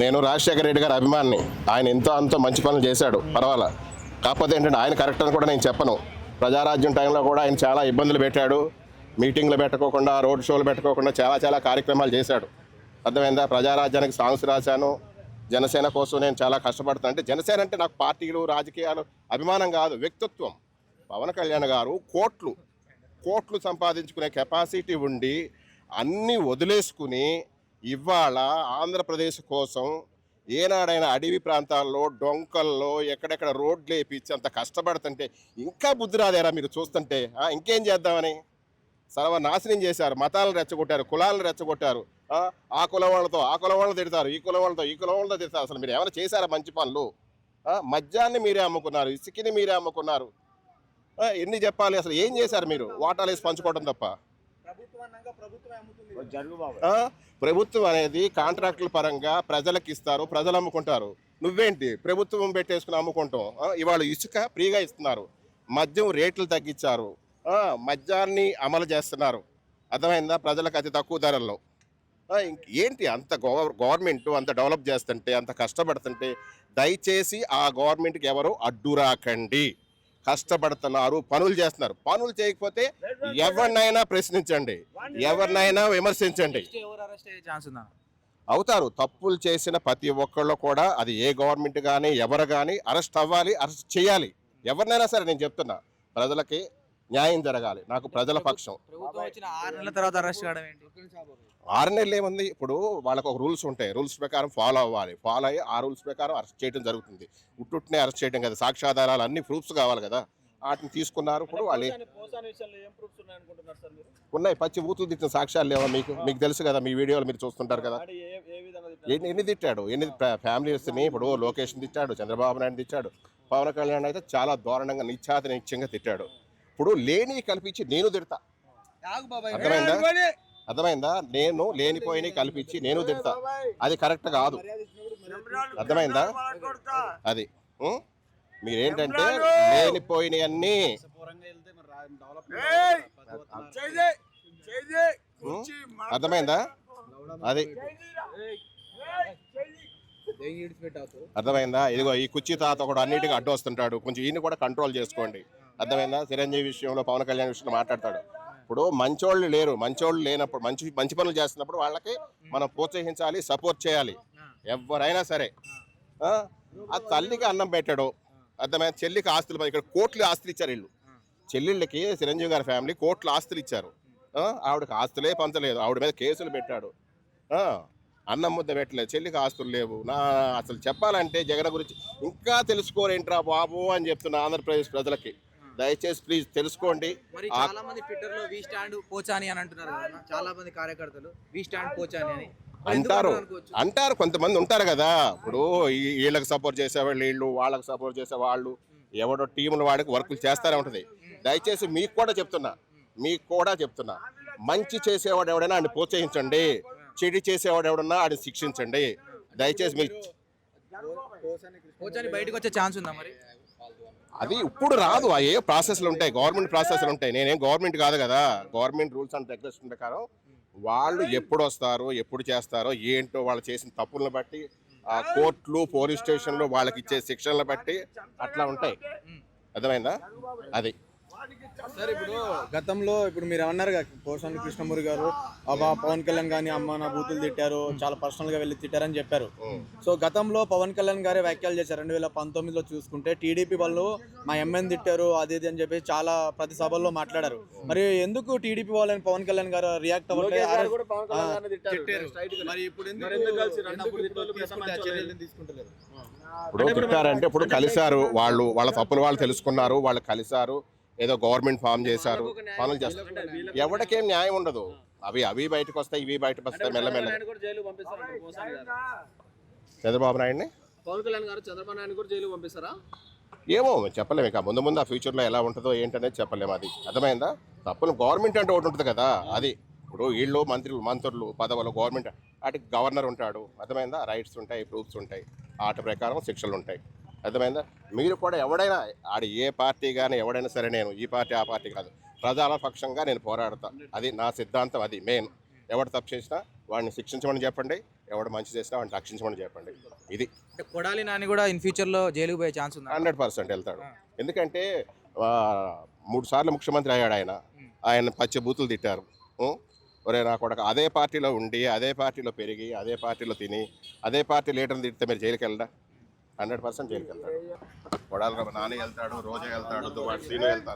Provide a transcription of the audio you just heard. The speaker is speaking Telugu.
నేను రాజశేఖర రెడ్డి గారి అభిమానిని. ఆయన ఎంతో అంతో మంచి పనులు చేశాడు, పర్వాలా. కాకపోతే ఏంటంటే ఆయన కరెక్ట్ అని కూడా నేను చెప్పను. ప్రజారాజ్యం టైంలో కూడా ఆయన చాలా ఇబ్బందులు పెట్టాడు. మీటింగ్లు పెట్టుకోకుండా, రోడ్ షోలు పెట్టుకోకుండా చాలా చాలా కార్యక్రమాలు చేశాడు. అర్థమైందా? ప్రజారాజ్యానికి సాంగ్స్ రాశాను. జనసేన కోసం నేను చాలా కష్టపడుతాను. అంటే జనసేన అంటే నాకు పార్టీలు, రాజకీయాలు అభిమానం కాదు, వ్యక్తిత్వం. పవన్ కళ్యాణ్ గారు కోట్లు కోట్లు సంపాదించుకునే కెపాసిటీ ఉండి అన్నీ వదిలేసుకుని ఇవాళ ఆంధ్రప్రదేశ్ కోసం ఏనాడైనా అడవి ప్రాంతాల్లో, డొంకల్లో ఎక్కడెక్కడ రోడ్లు వేయించి అంత కష్టపడుతుంటే ఇంకా బుద్ధి రాదేరా మీరు చూస్తుంటే? ఇంకేం చేద్దామని సర్వనాశనం చేశారు. మతాలను రెచ్చగొట్టారు, కులాలను రెచ్చగొట్టారు. ఆ కులం వాళ్ళతో ఆ కులం వాళ్ళని తిడతారు, ఈ కులం వాళ్ళతో ఈ కులం వాళ్ళతో తిడతారు. అసలు మీరు ఏమైనా చేశారా మంచి పనులు? మద్యాన్ని మీరే అమ్ముకున్నారు, ఇసుకని మీరే అమ్ముకున్నారు. ఎన్ని చెప్పాలి? అసలు ఏం చేశారు మీరు? వాటాలు వేసి పంచుకోవడం తప్ప. ప్రభుత్వం అనేది కాంట్రాక్టుల పరంగా ప్రజలకు ఇస్తారు, ప్రజలు అమ్ముకుంటారు. నువ్వేంటి ప్రభుత్వం పెట్టేసుకుని అమ్ముకుంటాం? ఇవాళ ఇసుక ఫ్రీగా ఇస్తున్నారు, మద్యం రేట్లు తగ్గించారు, మద్యాన్ని అమలు చేస్తున్నారు. అర్థమైందా? ప్రజలకు అతి తక్కువ ధరల్లో. ఏంటి అంత గవర్నమెంట్ అంత డెవలప్ చేస్తుంటే, అంత కష్టపడుతుంటే దయచేసి ఆ గవర్నమెంట్కి ఎవరు అడ్డు రాకండి. కష్టపడుతున్నారు, పనులు చేస్తున్నారు. పనులు చేయకపోతే ఎవరినైనా ప్రశ్నించండి, ఎవరినైనా విమర్శించండి. అవుతారు. తప్పులు చేసిన ప్రతి ఒక్కళ్ళు కూడా, అది ఏ గవర్నమెంట్ కానీ ఎవరు కానీ అరెస్ట్ అవ్వాలి, అరెస్ట్ చేయాలి. ఎవరినైనా సరే నేను చెప్తున్నా, ప్రజలకి న్యాయం జరగాలి. నాకు ప్రజల పక్షం. 6 నెలలు ఏముంది? ఇప్పుడు వాళ్ళకు ఒక రూల్స్ ఉంటాయి, రూల్స్ ప్రకారం ఫాలో అవ్వాలి. ఫాలో అయ్యి ఆ రూల్స్ ప్రకారం అరెస్ట్ చేయడం జరుగుతుంది. ఉట్టునే అరెస్ట్ చేయడం కదా, సాక్ష్యాధారాలు అన్ని ప్రూఫ్స్ కావాలి కదా, వాటిని తీసుకున్నారు. ఇప్పుడు వాళ్ళు ఉన్నాయి, పచ్చి ఊతులు తిట్టిన సాక్ష్యాలు లేవా మీకు? మీకు తెలుసు కదా, మీ వీడియోలు మీరు చూస్తుంటారు కదా. ఎన్ని తిట్టాడు, ఎన్ని ఫ్యామిలీస్ని. ఇప్పుడు లోకేష్ని తిట్టాడు, చంద్రబాబు నాయుడు తిట్టాడు, పవన్ కళ్యాణ్ అయితే చాలా దారుణంగా నిత్యంగా తిట్టాడు. ఇప్పుడు లేని కల్పించి నేను తిడతా. అర్థమైందా? నేను లేనిపోయిన కల్పించి నేను తిడతా, అది కరెక్ట్ కాదు. అర్థమైందా? అది మీరేంటంటే లేనిపోయినవన్నీ. అర్థమైందా? అది అర్థమైందా? ఇదిగో ఈ కుర్చీ తాత కూడా అన్నిటికీ అడ్డు వస్తుంటాడు. కొంచెం ఈయన కూడా కంట్రోల్ చేసుకోండి. అర్థమైందా? చిరంజీవి విషయంలో, పవన్ కళ్యాణ్ విషయంలో మాట్లాడతాడు. ఇప్పుడు మంచోళ్ళు లేరు, మంచోళ్ళు లేనప్పుడు, మంచి పనులు చేస్తున్నప్పుడు వాళ్ళకి మనం ప్రోత్సహించాలి, సపోర్ట్ చేయాలి. ఎవరైనా సరే. ఆ తల్లికి అన్నం పెట్టాడు, అర్థమైనా? చెల్లికి ఆస్తులు, ఇక్కడ కోట్లు ఆస్తులు ఇచ్చారు వీళ్ళు. చెల్లెళ్ళకి చిరంజీవి గారి ఫ్యామిలీ కోట్లు ఆస్తులు ఇచ్చారు. ఆవిడకి ఆస్తులే పంచలేదు, ఆవిడ మీద కేసులు పెట్టాడు. అన్నం ముద్ద పెట్టలేదు, చెల్లికి ఆస్తులు లేవు. అసలు చెప్పాలంటే జగన్ గురించి ఇంకా తెలుసుకోరేంట్రా బాబు అని చెప్తున్నా ఆంధ్రప్రదేశ్ ప్రజలకి. దయచేసి ప్లీజ్ తెలుసుకోండి. చాలా మంది ట్విట్టర్ లో వి స్టాండ్ పోచాని అని అంటున్నారు కదా, చాలా మంది కార్యకర్తలు వి స్టాండ్ పోచాని అని అంటారు. కొంతమంది ఉంటారు కదా, ఇప్పుడు వీళ్ళకి సపోర్ట్ చేసేవాళ్ళు, వీళ్ళు వాళ్ళకి సపోర్ట్ చేసేవాళ్ళు, ఎవడో టీముల వాడికి వర్కులు చేస్తానే ఉంటది. దయచేసి మీకు కూడా చెప్తున్నా, మంచి చేసేవాడు ఎవడైనా ఆయన ప్రోత్సహించండి, చెడు చేసేవాడు ఎవడన్నా ఆయన శిక్షించండి. దయచేసి మీ బయటకు వచ్చే ఛాన్స్ ఉందా మరి? అది ఇప్పుడు రాదు, ఏ ప్రాసెస్లు ఉంటాయి, గవర్నమెంట్ ప్రాసెస్లు ఉంటాయి. నేనేం గవర్నమెంట్ కాదు కదా. గవర్నమెంట్ రూల్స్ అండ్ రెగ్యులేషన్ ప్రకారం వాళ్ళు ఎప్పుడు వస్తారో, ఎప్పుడు చేస్తారో ఏంటో, వాళ్ళు చేసిన తప్పులను బట్టి ఆ కోర్టులు, పోలీస్ స్టేషన్లు వాళ్ళకి ఇచ్చే శిక్షలను బట్టి అట్లా ఉంటాయి. అర్థమైందా? అది సార్ ఇప్పుడు గతంలో ఇప్పుడు మీరు ఏమన్నారు పోసాని కృష్ణమూర్తి గారు పవన్ కళ్యాణ్ గారిని అమ్మ నా బూతులు తిట్టారు, చాలా పర్సనల్ గా వెళ్ళి తిట్టారని చెప్పారు. సో గతంలో పవన్ కళ్యాణ్ గారే వ్యాఖ్యలు చేశారు. 2019లో చూసుకుంటే టీడీపీ వాళ్ళు మా ఎంఎన్ తిట్టారు అది అని చెప్పి చాలా ప్రతి సభల్లో మాట్లాడారు. మరి ఎందుకు టీడీపీ వాళ్ళని పవన్ కళ్యాణ్ గారు రియాక్ట్ అవ్వట్లేదు? ఇప్పుడు తిట్టారంటే ఇప్పుడు కలిశారు, వాళ్ళ తప్పులు వాళ్ళు తెలుసుకున్నారు, వాళ్ళు కలిశారు, ఏదో గవర్నమెంట్ ఫామ్ చేశారు, పనులు చేస్తారు. ఎవరికేం న్యాయం ఉండదు. అవి బయటకు వస్తాయి, ఇవి బయటకు వస్తాయి మెల్లమెల్ల. చంద్రబాబు నాయుడిని, పవన్ కళ్యాణ్ గారు చంద్రబాబు నాయుడు కూడా జైలు పంపిస్తారా? ఏమో చెప్పలేము. ఇక ముందు ఆ ఫ్యూచర్లో ఎలా ఉంటుందో ఏంటనేది చెప్పలేము. అది అర్థమైందా? తప్పులు గవర్నమెంట్ అంటే ఒకటి ఉంటుంది కదా. అది ఇప్పుడు వీళ్ళు మంత్రులు పదవులు, గవర్నమెంట్ వాటికి గవర్నర్ ఉంటాడు. అర్థమైందా? రైట్స్ ఉంటాయి, ప్రూఫ్స్ ఉంటాయి, ఆట ప్రకారం శిక్షలు ఉంటాయి. అర్థమైందా? మీరు కూడా ఎవడైనా ఏ పార్టీ కానీ ఎవడైనా సరే, నేను ఈ పార్టీ ఆ పార్టీ కాదు, ప్రజల పక్షంగా నేను పోరాడతా. అది నా సిద్ధాంతం, అది మెయిన్. ఎవడు తప్పు చేసినా వాడిని శిక్షించమని చెప్పండి, ఎవడు మంచి చేసినా వాడిని రక్షించమని చెప్పండి. ఇది అంటే కొడాలి నాని కూడా ఇన్ ఫ్యూచర్లో జైలుకు పోయే ఛాన్స్ ఉందా? 100% వెళ్తాడు. ఎందుకంటే 3 సార్లు ముఖ్యమంత్రి అయ్యాడు ఆయన పచ్చి బూతులు తిట్టారు. ఒరే నా కొడక, అదే పార్టీలో ఉండి అదే పార్టీలో పెరిగి అదే పార్టీలో తిని అదే పార్టీ లీడర్ని తిడితే మీరు జైలుకి వెళ్ళడా? 100% జైలుకి వెళ్తాడు. కొడాలి నాని వెళ్తాడు, రోజా వెళ్తాడు, దువ్వాడ శ్రీను వెళ్తాడు.